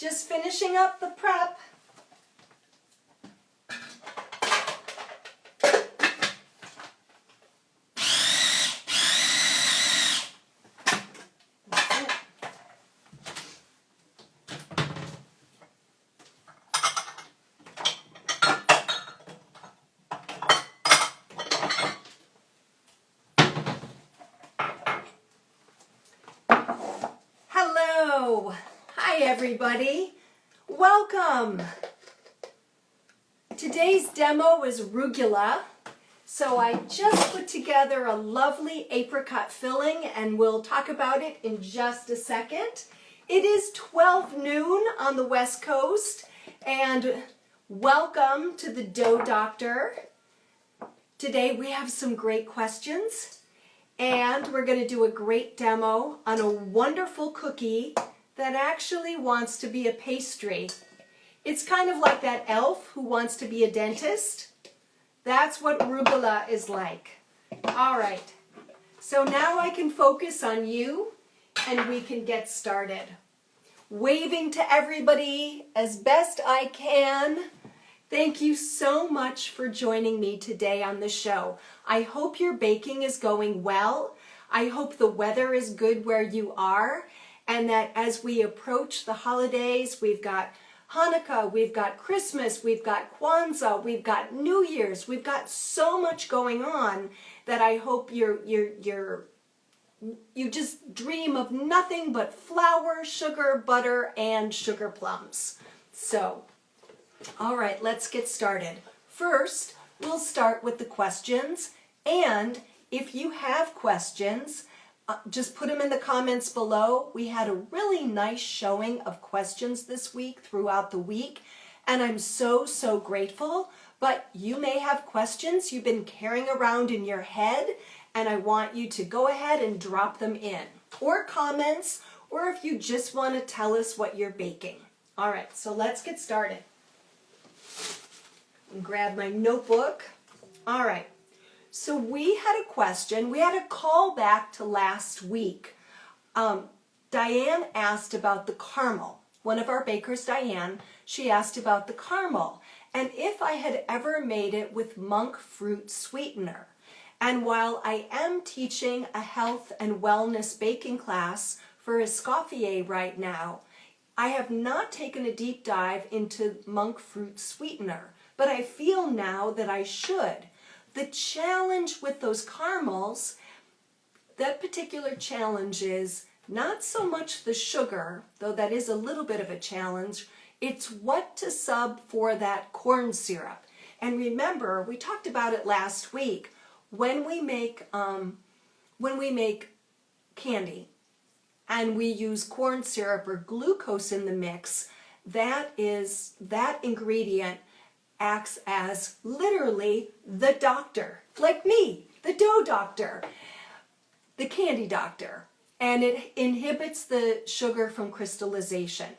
Just finishing up the prep. Hello. Hi, everybody. Welcome. Today's demo is arugula. So I just put together a lovely apricot filling and we'll talk about it in just a second. It is 12 noon on the West Coast and welcome to the Dough Doctor. Today we have some great questions and we're going to do a great demo on a wonderful cookie that actually wants to be a pastry. It's kind of like that elf who wants to be a dentist. That's what arugula is like. All right, so now I can focus on you and we can get started. Waving to everybody as best I can. Thank you so much for joining me today on the show. I hope your baking is going well. I hope the weather is good where you are and that as we approach the holidays, we've got Hanukkah, we've got Christmas, we've got Kwanzaa, we've got New Year's, we've got so much going on that I hope you just dream of nothing but flour, sugar, butter, and sugar plums. So, all right, let's get started. First, we'll start with the questions, and if you have questions, just put them in the comments below. We had a really nice showing of questions this week throughout the week, and I'm so grateful. But you may have questions you've been carrying around in your head, and I want you to go ahead and drop them in, or comments, or if you just want to tell us what you're baking. All right, so let's get started. Grab my notebook. All right. So we had a question, we had a call back to last week. Diane asked about the caramel. One of our bakers, Diane, she asked about the caramel and if I had ever made it with monk fruit sweetener. And while I am teaching a health and wellness baking class for Escoffier right now, I have not taken a deep dive into monk fruit sweetener, but I feel now that I should. The challenge with those caramels, that particular challenge is not so much the sugar, though that is a little bit of a challenge, it's what to sub for that corn syrup. And remember, we talked about it last week, when we make candy and we use corn syrup or glucose in the mix, that ingredient acts as literally the doctor, like me, the dough doctor, the candy doctor, and it inhibits the sugar from crystallization.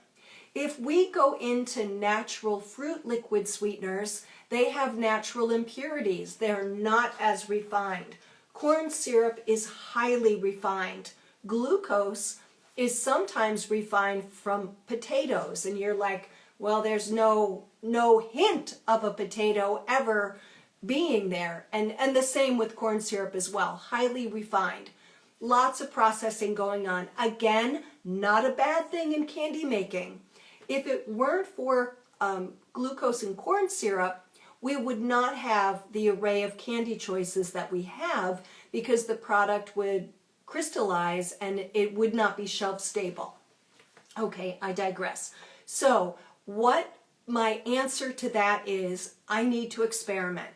If we go into natural fruit liquid sweeteners, they have natural impurities. They're not as refined. Corn syrup is highly refined. Glucose is sometimes refined from potatoes, and you're like, well, there's no hint of a potato ever being there. And the same with corn syrup as well, highly refined. Lots of processing going on. Again, not a bad thing in candy making. If it weren't for glucose in corn syrup, we would not have the array of candy choices that we have because the product would crystallize and it would not be shelf stable. Okay, I digress. So, what my answer to that is, I need to experiment.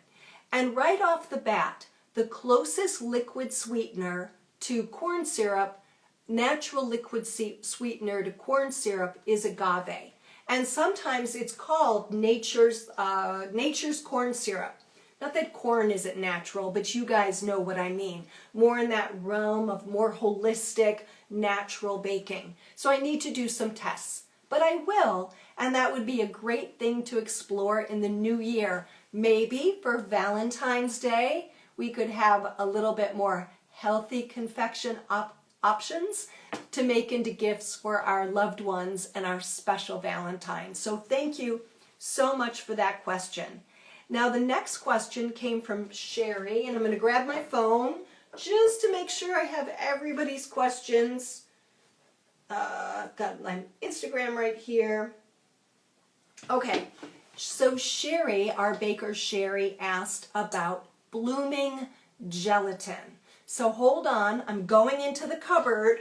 And right off the bat, the closest liquid sweetener to corn syrup, natural liquid sweetener to corn syrup is agave. And sometimes it's called nature's corn syrup. Not that corn isn't natural, but you guys know what I mean. More in that realm of more holistic, natural baking. So I need to do some tests. But I will, and that would be a great thing to explore in the new year. Maybe for Valentine's Day, we could have a little bit more healthy confection options to make into gifts for our loved ones and our special Valentines. So thank you so much for that question. Now the next question came from Sherry, and I'm going to grab my phone just to make sure I have everybody's questions. Got my Instagram right here. Okay, so Sherry, our baker Sherry, asked about blooming gelatin. So hold on, I'm going into the cupboard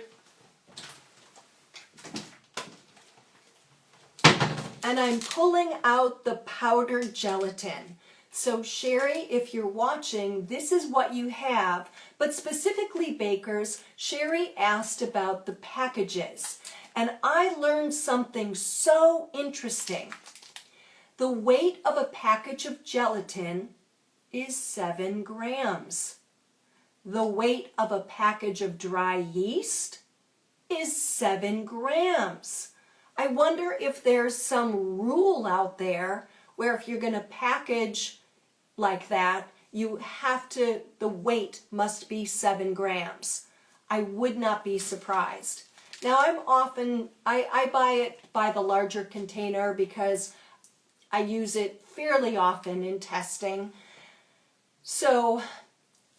and I'm pulling out the powdered gelatin. So Sherry, if you're watching, this is what you have, but specifically bakers, Sherry asked about the packages, and I learned something so interesting. The weight of a package of gelatin is 7 grams. The weight of a package of dry yeast is 7 grams. I wonder if there's some rule out there where if you're going to package like that, you have to, the weight must be 7 grams. I would not be surprised. Now I buy it by the larger container because I use it fairly often in testing. So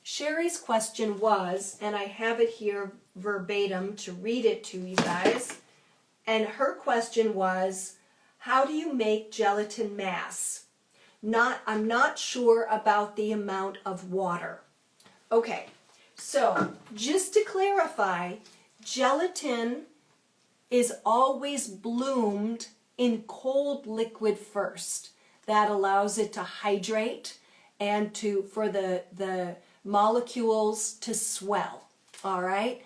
Sherry's question was, and I have it here verbatim to read it to you guys, and her question was, how do you make gelatin mass? I'm not sure about the amount of water. Okay, so just to clarify, gelatin is always bloomed in cold liquid first. That allows it to hydrate and for the molecules to swell, all right?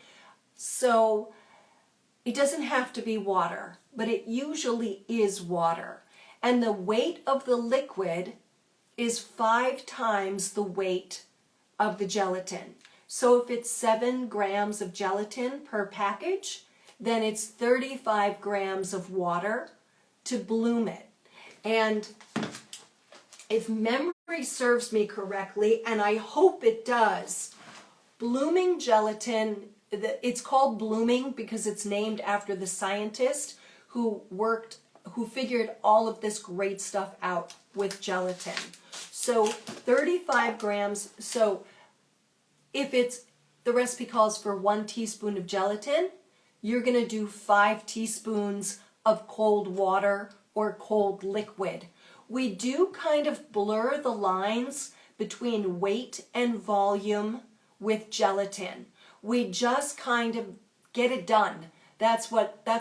So it doesn't have to be water, but it usually is water. And the weight of the liquid is 5 times the weight of the gelatin. So if it's 7 grams of gelatin per package, then it's 35 grams of water to bloom it. And if memory serves me correctly, and I hope it does, blooming gelatin, it's called blooming because it's named after the scientist who figured all of this great stuff out with gelatin. So 35 grams, so if the recipe calls for 1 teaspoon of gelatin, you're going to do 5 teaspoons of cold water or cold liquid. We do kind of blur the lines between weight and volume with gelatin. We just kind of get it done. That's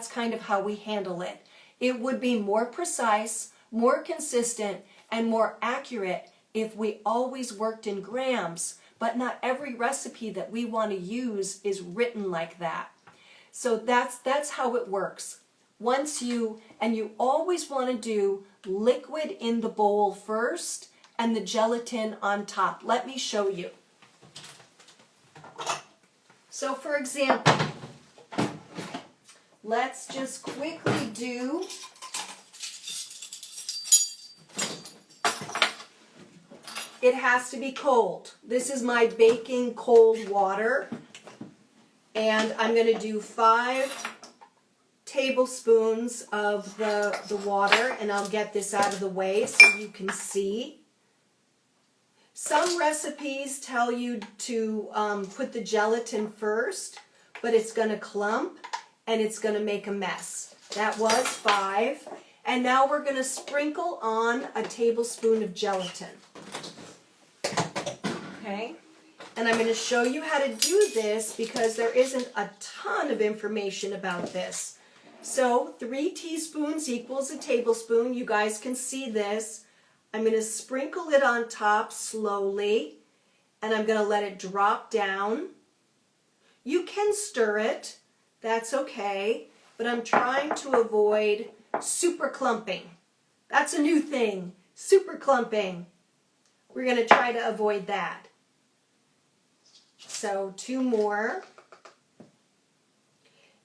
kind of how we handle it. It would be more precise, more consistent, and more accurate if we always worked in grams, but not every recipe that we want to use is written like that. So that's how it works. You always want to do liquid in the bowl first and the gelatin on top. Let me show you. So for example, let's just quickly do it has to be cold. This is my baking cold water, and I'm going to do 5 tablespoons of the water, and I'll get this out of the way so you can see. Some recipes tell you to put the gelatin first, but it's going to clump and it's going to make a mess. That was 5. And now we're going to sprinkle on a tablespoon of gelatin. Okay? And I'm going to show you how to do this because there isn't a ton of information about this. So 3 teaspoons equals a tablespoon. You guys can see this. I'm going to sprinkle it on top slowly, and I'm going to let it drop down. You can stir it. That's okay. But I'm trying to avoid super clumping. That's a new thing. Super clumping. We're going to try to avoid that. So 2 more.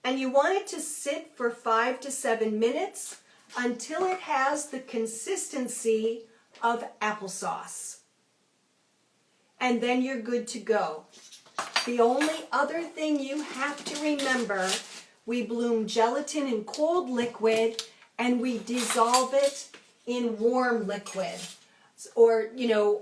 And you want it to sit for 5 to 7 minutes until it has the consistency of applesauce. And then you're good to go. The only other thing you have to remember, we bloom gelatin in cold liquid and we dissolve it in warm liquid. Or,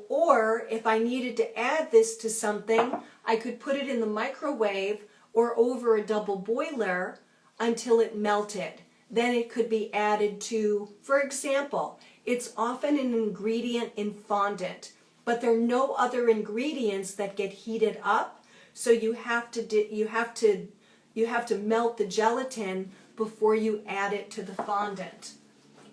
or if I needed to add this to something, I could put it in the microwave or over a double boiler until it melted. Then it could be added to, for example, it's often an ingredient in fondant, but there are no other ingredients that get heated up. So you have to melt the gelatin before you add it to the fondant.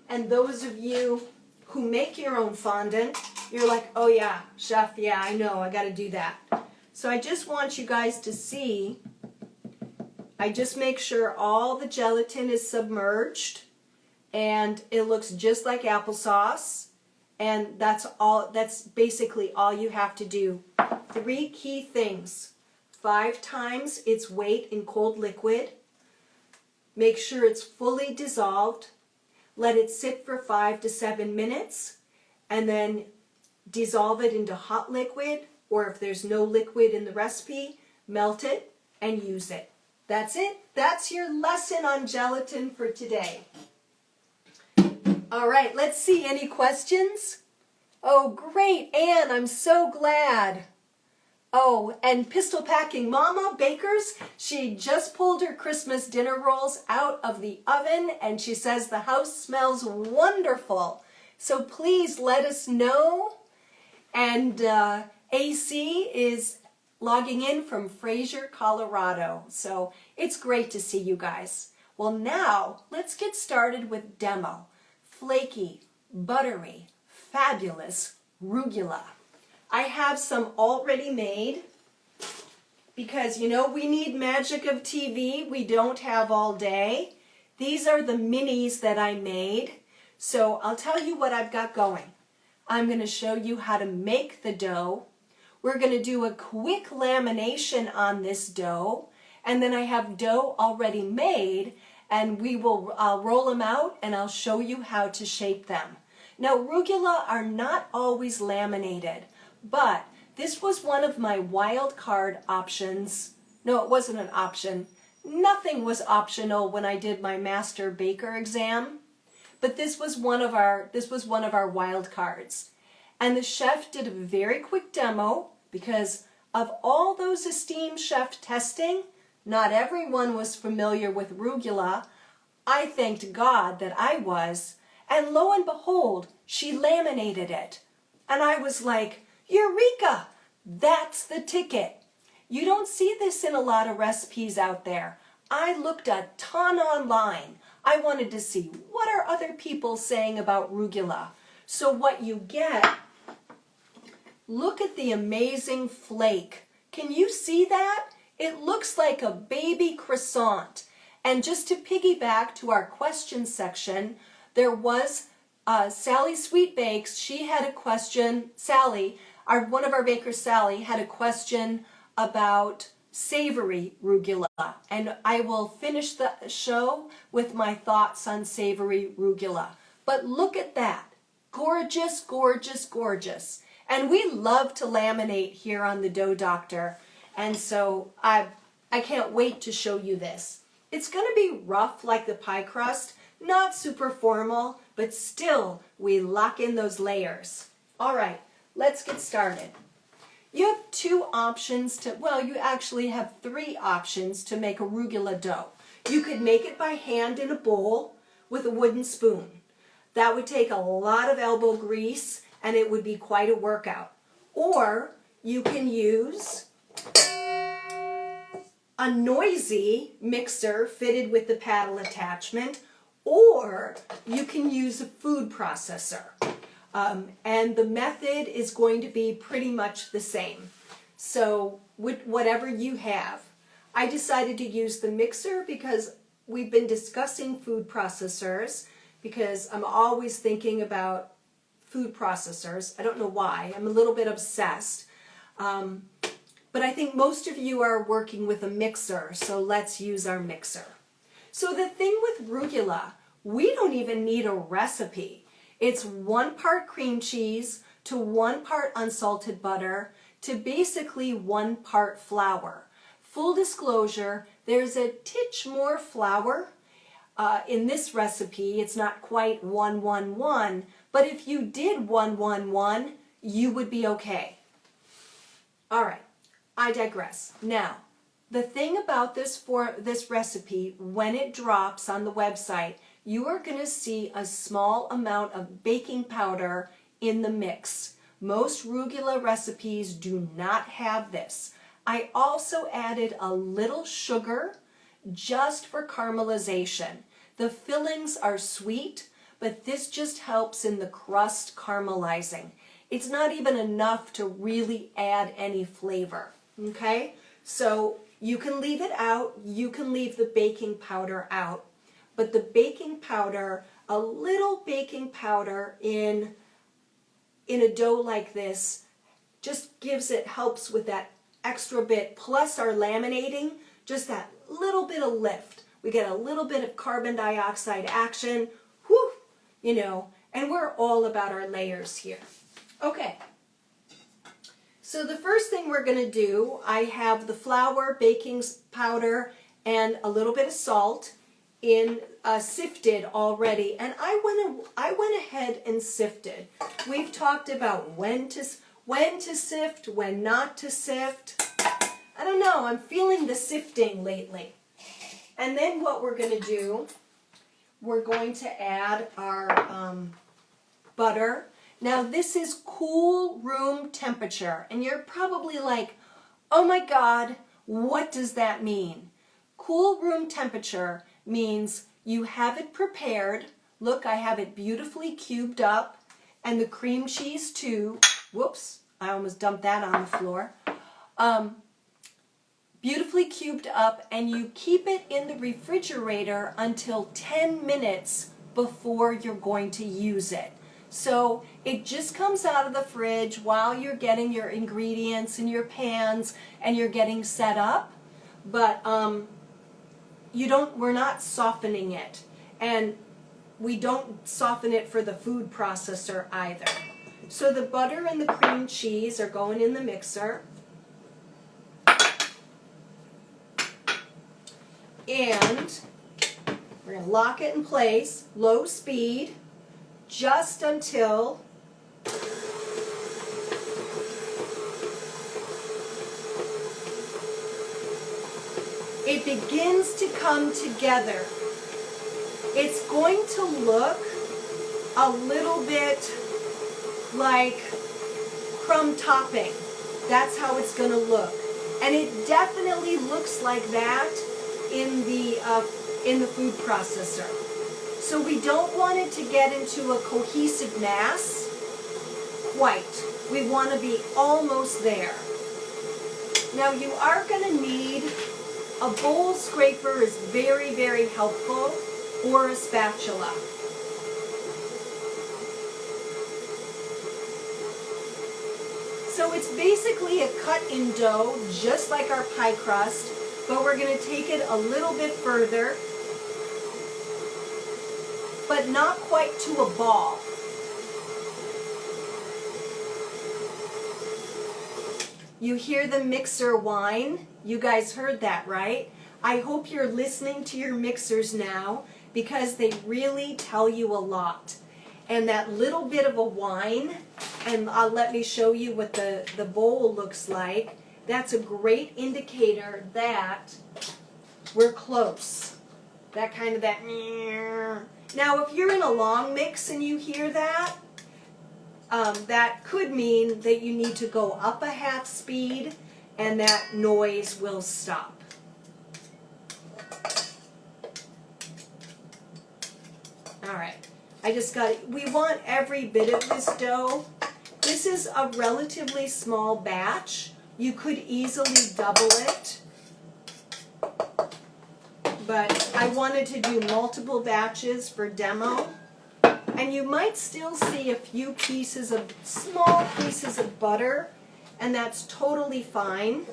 And those of you who make your own fondant, you're like, oh yeah, chef, yeah, I know, I got to do that. So I just want you guys to see, I just make sure all the gelatin is submerged and it looks just like applesauce. And that's basically all you have to do. 3 key things. 5 times its weight in cold liquid. Make sure it's fully dissolved. Let it sit for 5 to 7 minutes and then dissolve it into hot liquid, or if there's no liquid in the recipe, melt it and use it. That's it. That's your lesson on gelatin for today. All right, let's see. Any questions? Oh, great, Anne, I'm so glad. Oh, and Pistol Packing Mama Bakers, she just pulled her Christmas dinner rolls out of the oven and she says the house smells wonderful. So please let us know. And AC is logging in from Fraser, Colorado. So it's great to see you guys. Well, now let's get started with demo. Flaky, buttery, fabulous rugula. I have some already made because, we need magic of TV. We don't have all day. These are the minis that I made. So I'll tell you what I've got going. I'm going to show you how to make the dough. We're going to do a quick lamination on this dough. And then I have dough already made and we will roll them out and I'll show you how to shape them. Now, rugula are not always laminated. But this was one of my wild card options. No, it wasn't an option. Nothing was optional when I did my master baker exam. But this was one of our wild cards. And the chef did a very quick demo because of all those esteemed chef testing, not everyone was familiar with rugula. I thanked God that I was. And lo and behold, she laminated it. And I was like, Eureka! That's the ticket. You don't see this in a lot of recipes out there. I looked a ton online. I wanted to see what are other people saying about rugula. So what you get, look at the amazing flake. Can you see that? It looks like a baby croissant. And just to piggyback to our question section, there was Sally Sweet Bakes. She had a question, one of our bakers, Sally, had a question about savory rugula. And I will finish the show with my thoughts on savory rugula. But look at that. Gorgeous, gorgeous, gorgeous. And we love to laminate here on the Dough Doctor. And so I can't wait to show you this. It's going to be rough like the pie crust, not super formal, but still we lock in those layers. All right. Let's get started. You have 2 options you actually have 3 options to make a rugula dough. You could make it by hand in a bowl with a wooden spoon. That would take a lot of elbow grease and it would be quite a workout. Or you can use a noisy mixer fitted with the paddle attachment, or you can use a food processor. And the method is going to be pretty much the same. So whatever you have. I decided to use the mixer because we've been discussing food processors because I'm always thinking about food processors. I don't know why. I'm a little bit obsessed. But I think most of you are working with a mixer, so let's use our mixer. So the thing with rugula, we don't even need a recipe. It's 1 part cream cheese to 1 part unsalted butter to basically 1 part flour. Full disclosure, there's a titch more flour in this recipe. It's not quite 1-1-1, but if you did 1-1-1, you would be okay. All right, I digress. Now, the thing about this recipe, when it drops on the website, you are going to see a small amount of baking powder in the mix. Most arugula recipes do not have this. I also added a little sugar just for caramelization. The fillings are sweet, but this just helps in the crust caramelizing. It's not even enough to really add any flavor, okay? So you can leave it out, you can leave the baking powder out, but the baking powder, a little baking powder in a dough like this just helps with that extra bit, plus our laminating, just that little bit of lift. We get a little bit of carbon dioxide action, whew, you know, and we're all about our layers here. Okay, so the first thing we're going to do, I have the flour, baking powder, and a little bit of salt in sifted already, and I went ahead and sifted. We've talked about when to sift, when not to sift. I don't know, I'm feeling the sifting lately. And then what we're going to do, we're going to add our butter. Now this is cool room temperature, and you're probably like, oh my God, what does that mean? Cool room temperature means you have it prepared. Look, I have it beautifully cubed up, and the cream cheese too. Whoops, I almost dumped that on the floor. Beautifully cubed up, and you keep it in the refrigerator until 10 minutes before you're going to use it. So it just comes out of the fridge while you're getting your ingredients in your pans and you're getting set up, but we're not softening it, and we don't soften it for the food processor either. So the butter and the cream cheese are going in the mixer. And we're going to lock it in place, low speed, just until it begins to come together. It's going to look a little bit like crumb topping. That's how it's going to look. And it definitely looks like that in the food processor. So we don't want it to get into a cohesive mass quite. We want to be almost there. Now you are going to need a bowl scraper, is very, very helpful, or a spatula. So it's basically a cut-in dough, just like our pie crust, but we're going to take it a little bit further, but not quite to a ball. You hear the mixer whine? You guys heard that, right? I hope you're listening to your mixers now, because they really tell you a lot. And that little bit of a whine, and let me show you what the bowl looks like. That's a great indicator that we're close. That kind of that. Now, if you're in a long mix and you hear that, that could mean that you need to go up a half speed, and that noise will stop. All right, we want every bit of this dough. This is a relatively small batch. You could easily double it, but I wanted to do multiple batches for demo. And you might still see a few small pieces of butter, and that's totally fine.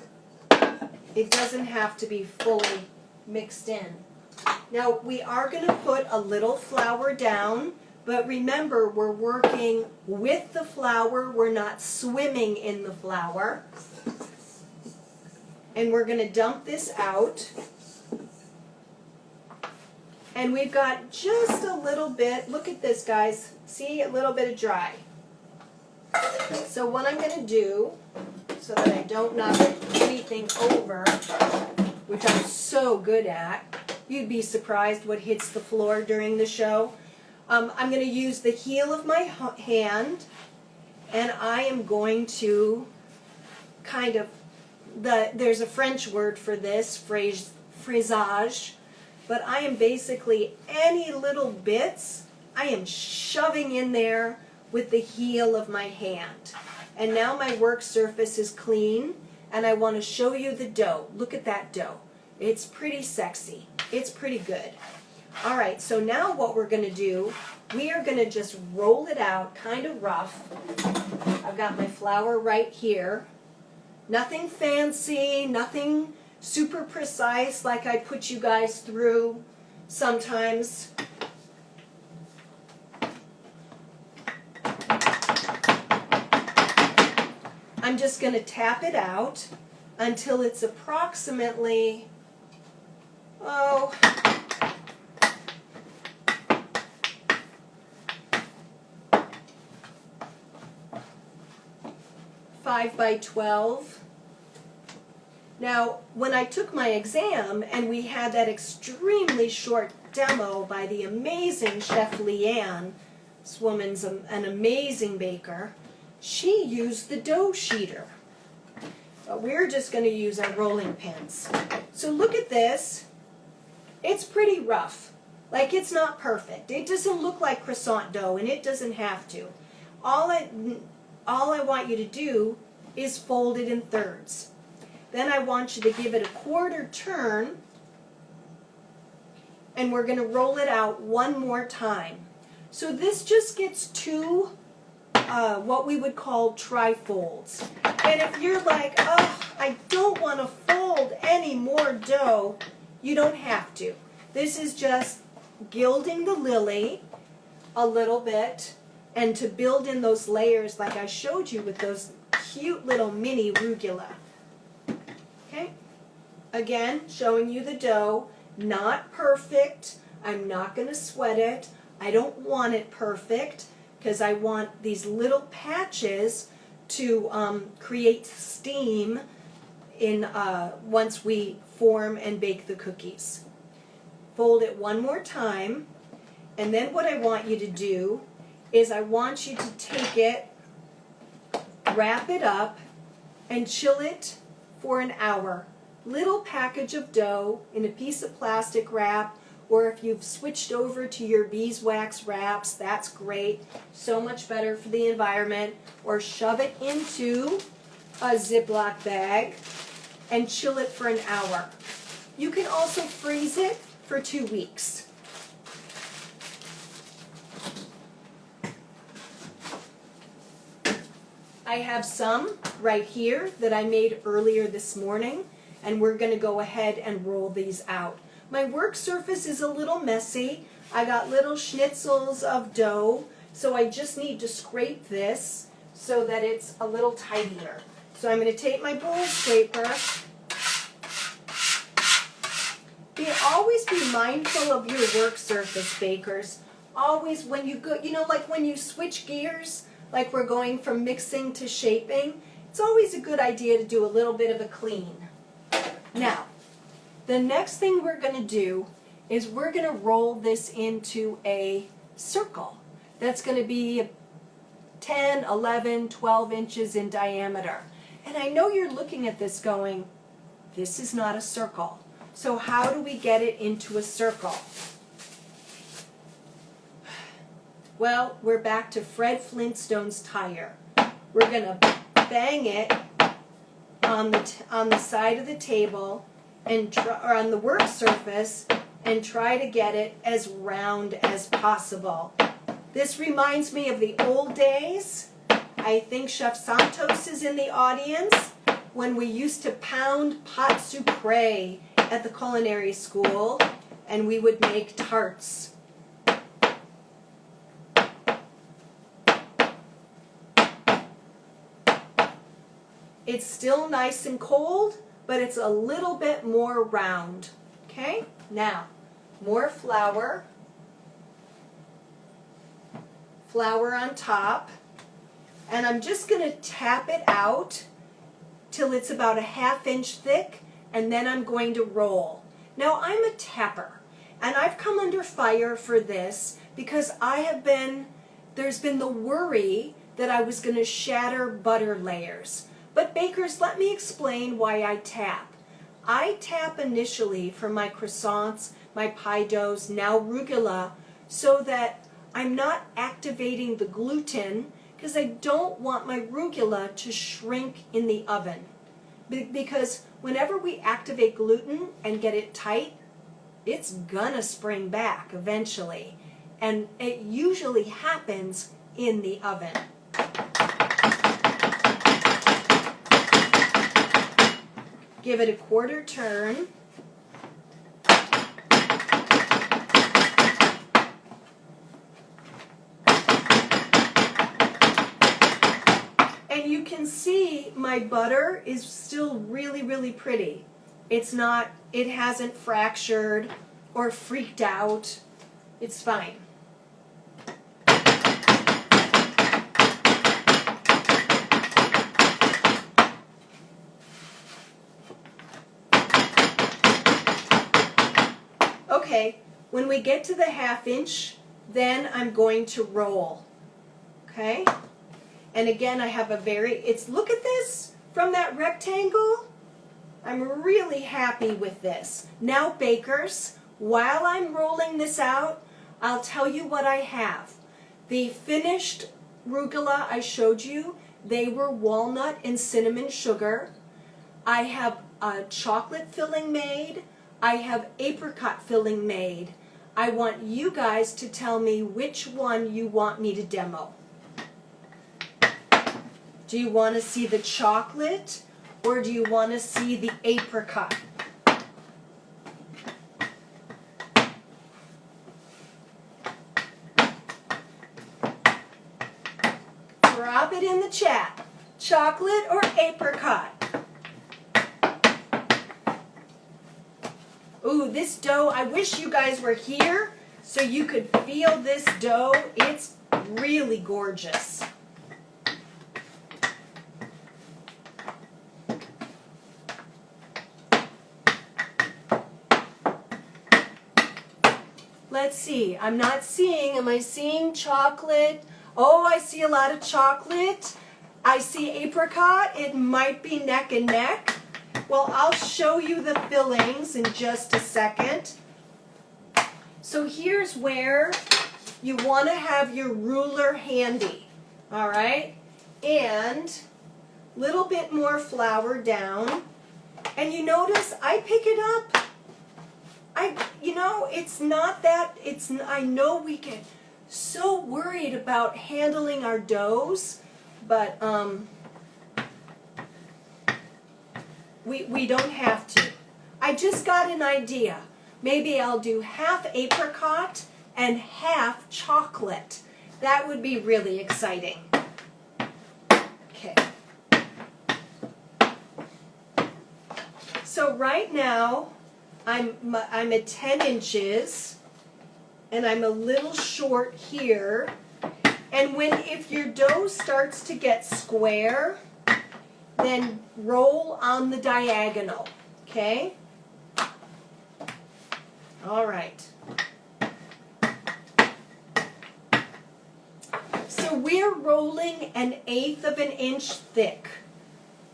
It doesn't have to be fully mixed in. Now we are going to put a little flour down But remember, we're working with the flour. We're not swimming in the flour. And we're going to dump this out. And we've got just a little bit, look at this guys, see, a little bit of dry. So what I'm going to do, so that I don't knock anything over, which I'm so good at, you'd be surprised what hits the floor during the show. I'm going to use the heel of my hand, and I am going to kind of, there's a French word for this, frisage, but I am basically, any little bits, I am shoving in there with the heel of my hand. And now my work surface is clean, and I want to show you the dough. Look at that dough. It's pretty sexy. It's pretty good. All right, so now what we're going to do, we are going to just roll it out kind of rough. I've got my flour right here. Nothing fancy, nothing super precise like I put you guys through sometimes. I'm just going to tap it out until it's approximately, 5 by 12. Now, when I took my exam and we had that extremely short demo by the amazing Chef Leanne, this woman's an amazing baker, she used the dough sheeter. But we're just going to use our rolling pins. So look at this. It's pretty rough. Like, it's not perfect. It doesn't look like croissant dough, and it doesn't have to. All I want you to do is fold it in thirds. Then I want you to give it a quarter turn, and we're going to roll it out one more time. So this just gets two what we would call trifolds. And if you're like, oh, I don't want to fold any more dough, you don't have to. This is just gilding the lily a little bit, and to build in those layers like I showed you with those cute little mini rugula. Okay? Again, showing you the dough. Not perfect. I'm not going to sweat it. I don't want it perfect because I want these little patches to create steam in once we form and bake the cookies. Fold it one more time, and then what I want you to do is I want you to take it, wrap it up, and chill it for an hour. Little package of dough in a piece of plastic wrap, or if you've switched over to your beeswax wraps, that's great. So much better for the environment. Or shove it into a Ziploc bag and chill it for an hour. You can also freeze it for 2 weeks. I have some right here that I made earlier this morning, and we're going to go ahead and roll these out. My work surface is a little messy. I got little schnitzels of dough, so I just need to scrape this so that it's a little tidier. So I'm going to take my bowl scraper. Always be mindful of your work surface, bakers. Always, when you go, like when you switch gears, like we're going from mixing to shaping, it's always a good idea to do a little bit of a clean. Now, the next thing we're going to do is we're going to roll this into a circle that's going to be 10, 11, 12 inches in diameter. And I know you're looking at this going, this is not a circle. So how do we get it into a circle? Well, we're back to Fred Flintstone's tire. We're going to bang it on the side of the table and or on the work surface and try to get it as round as possible. This reminds me of the old days. I think Chef Santos is in the audience, when we used to pound pot sucré at the culinary school and we would make tarts. It's still nice and cold, but it's a little bit more round. Okay, now more flour. Flour on top. And I'm just going to tap it out till it's about a 1/2 inch thick, and then I'm going to roll. Now I'm a tapper, and I've come under fire for this because there's been the worry that I was going to shatter butter layers. But bakers, let me explain why I tap. I tap initially for my croissants, my pie doughs, now rugula, so that I'm not activating the gluten, because I don't want my rugula to shrink in the oven. Because whenever we activate gluten and get it tight, it's gonna spring back eventually. And it usually happens in the oven. Give it a 1/4 turn. And you can see my butter is still really, really pretty. It hasn't fractured or freaked out. It's fine. Okay, when we get to the 1/2 inch, then I'm going to roll. Okay? And again, I have look at this from that rectangle. I'm really happy with this. Now, bakers, while I'm rolling this out, I'll tell you what I have. The finished rugula I showed you, they were walnut and cinnamon sugar. I have a chocolate filling made. I have apricot filling made. I want you guys to tell me which one you want me to demo. Do you want to see the chocolate, or do you want to see the apricot? Drop it in the chat. Chocolate or apricot? Ooh, this dough, I wish you guys were here so you could feel this dough. It's really gorgeous. Let's see. I'm not seeing. Am I seeing chocolate? Oh, I see a lot of chocolate. I see apricot. It might be neck and neck. Well, I'll show you the fillings in just a second. So here's where you want to have your ruler handy. All right? And a little bit more flour down. And you notice I pick it up. I know we get so worried about handling our doughs, but we don't have to. I just got an idea. Maybe I'll do 1/2 apricot and 1/2 chocolate. That would be really exciting. Okay. So right now, I'm at 10 inches, and I'm a little short here. And if your dough starts to get square, then roll on the diagonal, okay? All right. So we're rolling 1/8 of an inch thick.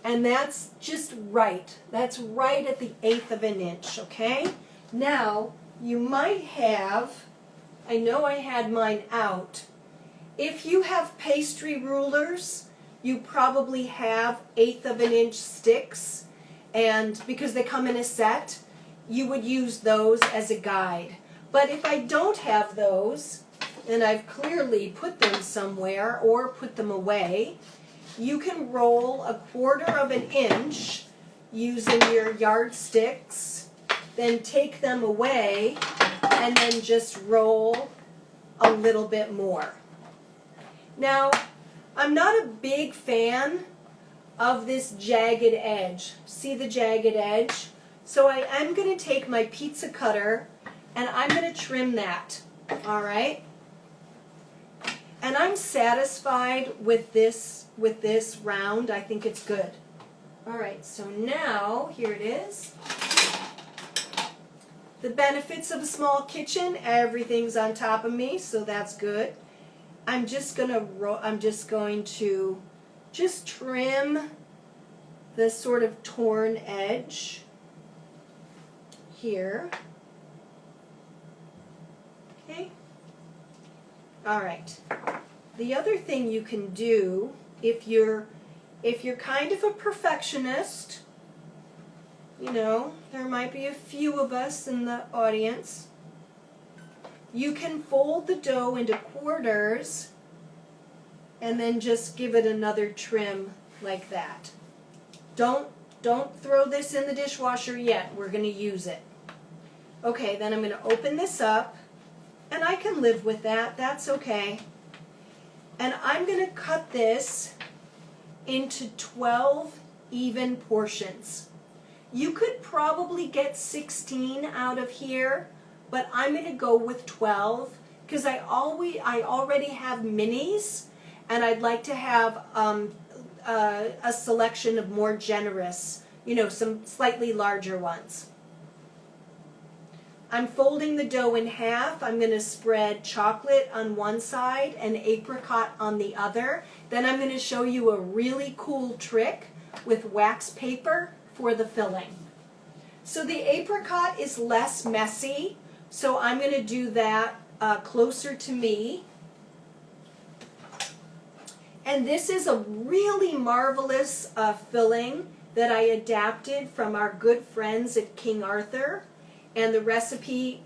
And that's just right. That's right at the 1/8 of an inch, okay? Now, you might have, I know I had mine out. If you have pastry rulers, you probably have 1/8 of an inch sticks, and because they come in a set, you would use those as a guide. But if I don't have those, and I've clearly put them somewhere or put them away, you can roll 1/4 of an inch using your yardsticks, then take them away, and then just roll a little bit more. Now, I'm not a big fan of this jagged edge. See the jagged edge? So I am going to take my pizza cutter and I'm going to trim that. All right? And I'm satisfied with this round. I think it's good. All right, so now here it is. The benefits of a small kitchen, everything's on top of me, so that's good. I'm just going to just trim the sort of torn edge here. Okay. All right. The other thing you can do if you're kind of a perfectionist, you know, there might be a few of us in the audience, you can fold the dough into quarters and then just give it another trim like that. Don't throw this in the dishwasher yet. We're going to use it. Okay, then I'm going to open this up, and I can live with that. That's okay. And I'm going to cut this into 12 even portions. You could probably get 16 out of here, but I'm going to go with 12 because I already have minis, and I'd like to have a selection of more generous, you know, some slightly larger ones. I'm folding the dough in half. I'm going to spread chocolate on one side and apricot on the other. Then I'm going to show you a really cool trick with wax paper for the filling. So the apricot is less messy, so I'm going to do that closer to me. And this is a really marvelous filling that I adapted from our good friends at King Arthur. And the recipe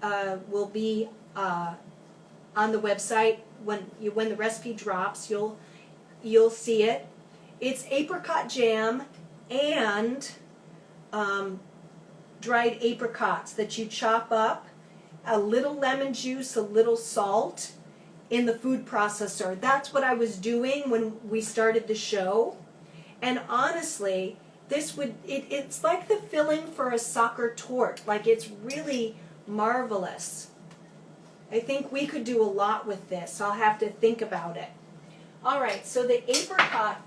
will be on the website. When the recipe drops, you'll see it. It's apricot jam and dried apricots that you chop up, a little lemon juice, a little salt in the food processor. That's what I was doing when we started the show. And honestly, it's like the filling for a soccer tort. Like, it's really marvelous. I think we could do a lot with this. I'll have to think about it. All right, so the apricot,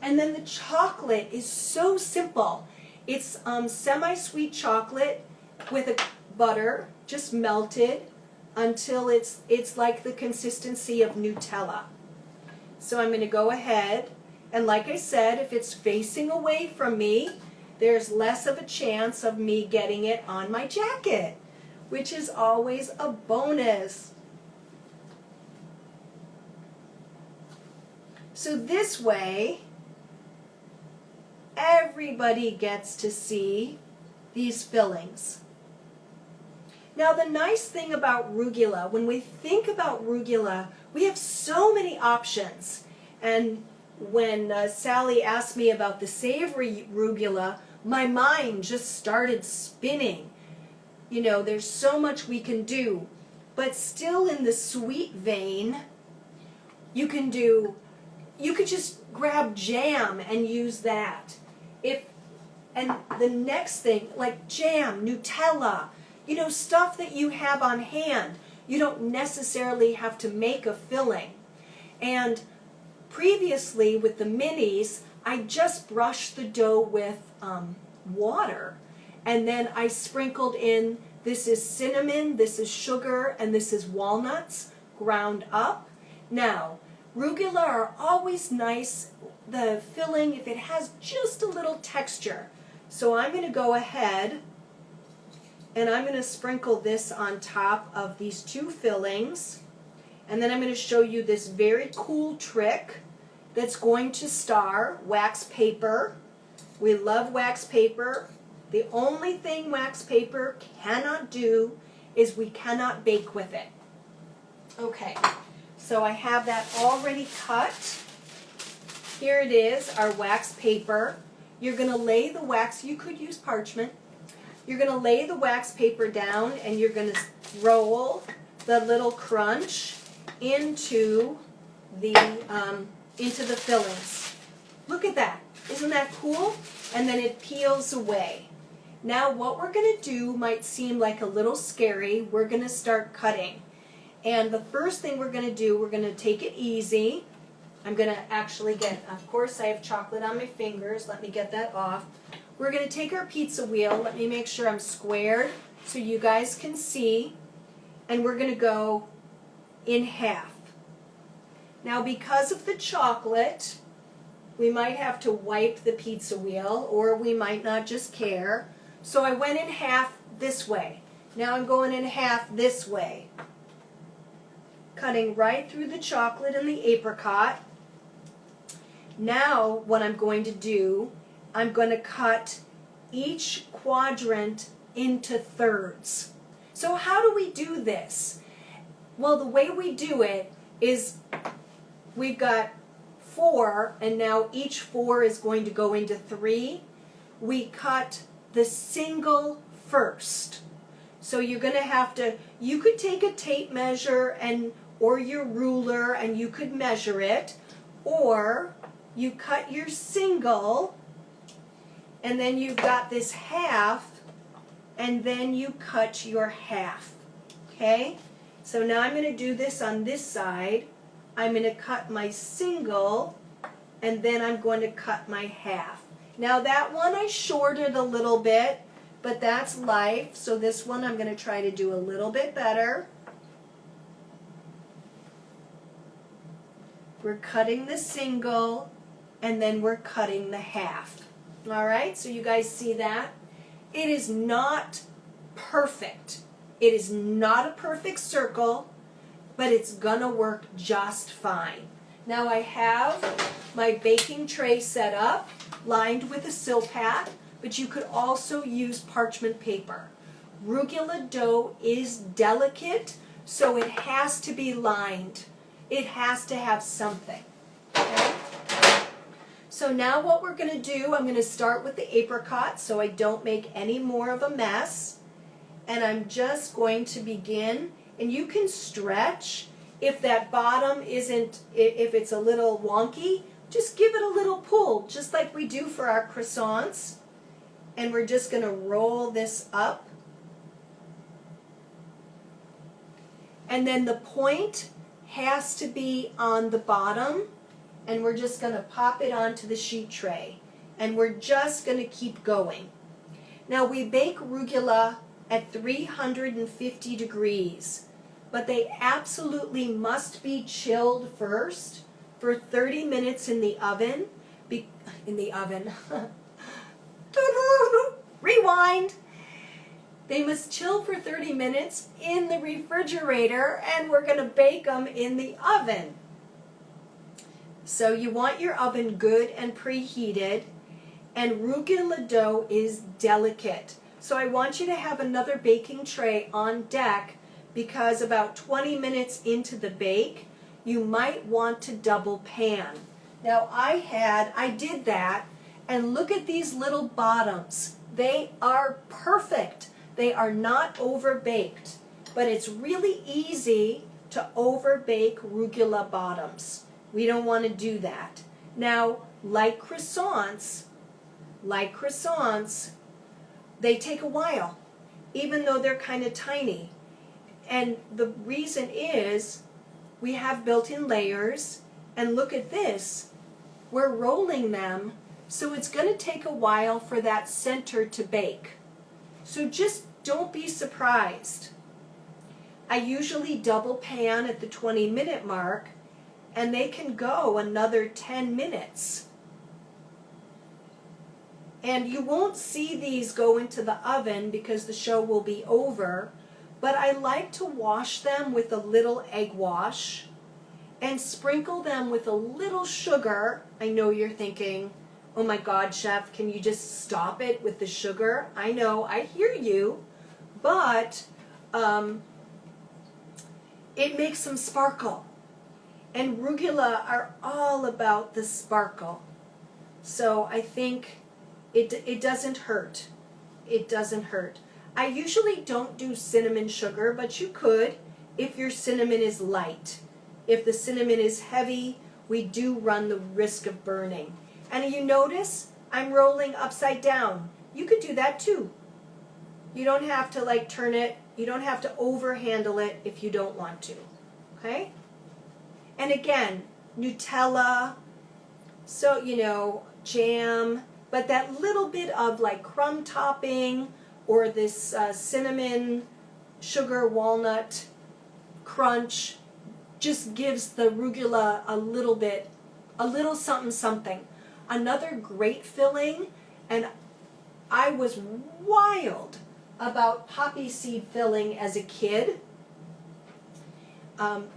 and then the chocolate is so simple. It's semi-sweet chocolate with a butter, just melted until it's like the consistency of Nutella. So I'm going to go ahead, and like I said, if it's facing away from me, there's less of a chance of me getting it on my jacket, which is always a bonus. So this way, everybody gets to see these fillings. Now, the nice thing about rugula, when we think about rugula, we have so many options. And when Sally asked me about the savory rugula, my mind just started spinning. You know, there's so much we can do. But still in the sweet vein, you could just grab jam and use that. And the next thing, like jam, Nutella, you know, stuff that you have on hand. You don't necessarily have to make a filling. And previously with the minis, I just brushed the dough with water. And then I sprinkled in, this is cinnamon, this is sugar, and this is walnuts ground up. Now, rugula are always nice, the filling, if it has just a little texture. So I'm going to go ahead and I'm going to sprinkle this on top of these two fillings. And then I'm going to show you this very cool trick that's going to star wax paper. We love wax paper. The only thing wax paper cannot do is we cannot bake with it. Okay, so I have that already cut. Here it is, our wax paper. You're going to lay the wax, you could use parchment. You're going to lay the wax paper down and you're going to roll the little crunch into the fillings. Look at that. Isn't that cool? And then it peels away. Now what we're going to do might seem like a little scary. We're going to start cutting. And the first thing we're going to do, we're going to take it easy. I'm going to actually get, of course I have chocolate on my fingers. Let me get that off. We're going to take our pizza wheel. Let me make sure I'm squared so you guys can see. And we're going to go in half. Now because of the chocolate, we might have to wipe the pizza wheel, or we might not just care. So I went in half this way. Now I'm going in half this way. Cutting right through the chocolate and the apricot. Now what I'm going to do, I'm going to cut each quadrant into thirds. So how do we do this? Well, the way we do it is we've got 4, and now each 4 is going to go into 3. We cut the single first. So you're going to have to, you could take a tape measure or your ruler and you could measure it, or you cut your single and then you've got this half and then you cut your half. Okay? So now I'm going to do this on this side. I'm going to cut my single and then I'm going to cut my half. Now that one I shorted a little bit, but that's life. So this one I'm going to try to do a little bit better. We're cutting the single and then we're cutting the half. All right, so you guys see that? It is not perfect. It is not a perfect circle, but it's gonna work just fine. Now I have my baking tray set up, lined with a Silpat, but you could also use parchment paper. Arugula dough is delicate, so it has to be lined. It has to have something. Okay? So now what we're going to do, I'm going to start with the apricot so I don't make any more of a mess. And I'm just going to begin, and you can stretch. If that bottom isn't, if it's a little wonky, just give it a little pull, just like we do for our croissants. And we're just going to roll this up. And then the point has to be on the bottom, and we're just going to pop it onto the sheet tray. And we're just going to keep going. Now we bake arugula at 350 degrees, but they absolutely must be chilled first for 30 minutes in the oven. Rewind! They must chill for 30 minutes in the refrigerator, and we're going to bake them in the oven. So you want your oven good and preheated, and arugula dough is delicate. So I want you to have another baking tray on deck, because about 20 minutes into the bake, you might want to double pan. Now I did that, and look at these little bottoms. They are perfect. They are not overbaked, but it's really easy to overbake arugula bottoms. We don't want to do that. Now, like croissants, they take a while, even though they're kind of tiny. And the reason is we have built-in layers, and look at this. We're rolling them, so it's going to take a while for that center to bake. So just don't be surprised. I usually double pan at the 20-minute mark, and they can go another 10 minutes. And you won't see these go into the oven because the show will be over, but I like to wash them with a little egg wash and sprinkle them with a little sugar. I know you're thinking, oh my God, Chef, can you just stop it with the sugar? I know, I hear you, but it makes them sparkle. And arugula are all about the sparkle. So I think it doesn't hurt. It doesn't hurt. I usually don't do cinnamon sugar, but you could if your cinnamon is light. If the cinnamon is heavy, we do run the risk of burning. And you notice I'm rolling upside down. You could do that too. You don't have to like turn it, you don't have to overhandle it if you don't want to, okay? And again, Nutella, so, you know, jam, but that little bit of like crumb topping or this cinnamon, sugar, walnut crunch just gives the arugula a little something something. Another great filling, and I was wild about poppy seed filling as a kid.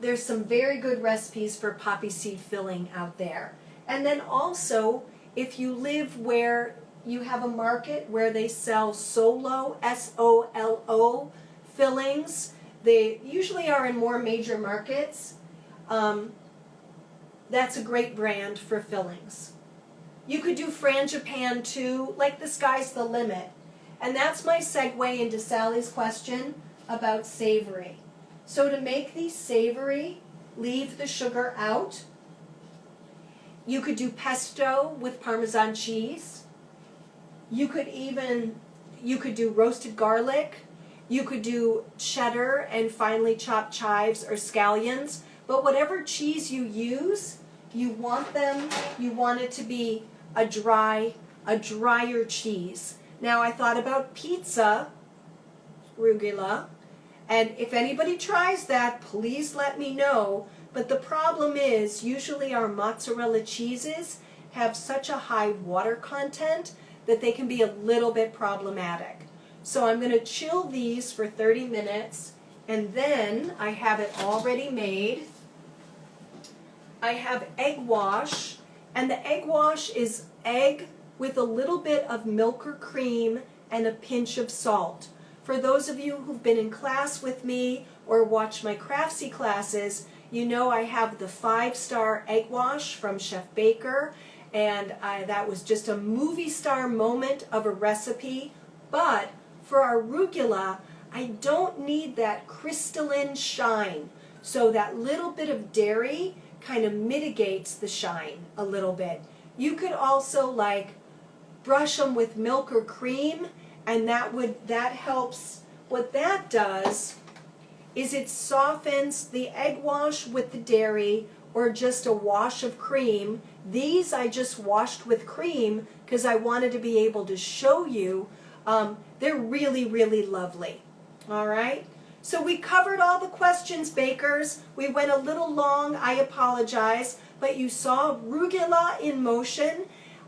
There's some very good recipes for poppy seed filling out there. And then also, if you live where you have a market where they sell Solo, S-O-L-O, fillings, they usually are in more major markets. That's a great brand for fillings. You could do Frangipan too, like the sky's the limit. And that's my segue into Sally's question about savory. So to make these savory, leave the sugar out. You could do pesto with Parmesan cheese. You could do roasted garlic. You could do cheddar and finely chopped chives or scallions. But whatever cheese you use, you want it to be a drier cheese. Now I thought about pizza, arugula, and if anybody tries that, please let me know. But the problem is, usually our mozzarella cheeses have such a high water content that they can be a little bit problematic. So I'm going to chill these for 30 minutes, and then I have it already made. I have egg wash, and the egg wash is egg with a little bit of milk or cream and a pinch of salt. For those of you who've been in class with me or watched my Craftsy classes, you know I have the 5-star egg wash from Chef Baker, and that was just a movie star moment of a recipe. But for our arugula, I don't need that crystalline shine, so that little bit of dairy kind of mitigates the shine a little bit. You could also like brush them with milk or cream, and that helps. What that does is it softens the egg wash with the dairy or just a wash of cream. These I just washed with cream because I wanted to be able to show you. They're really, really lovely. All right? So we covered all the questions, bakers. We went a little long, I apologize, but you saw arugula in motion.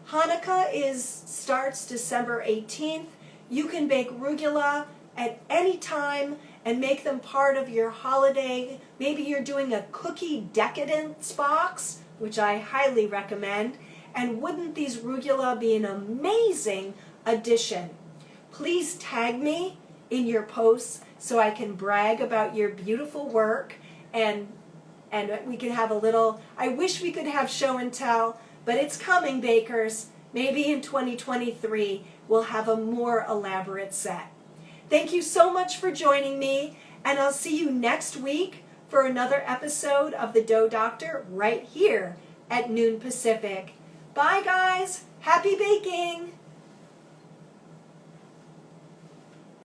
Hanukkah starts December 18th. You can bake arugula at any time and make them part of your holiday. Maybe you're doing a cookie decadence box, which I highly recommend. And wouldn't these arugula be an amazing addition? Please tag me in your posts so I can brag about your beautiful work, and we can have a little, I wish we could have show and tell, but it's coming, bakers. Maybe in 2023 we'll have a more elaborate set. Thank you so much for joining me, and I'll see you next week for another episode of The Dough Doctor right here at noon Pacific. Bye guys, happy baking!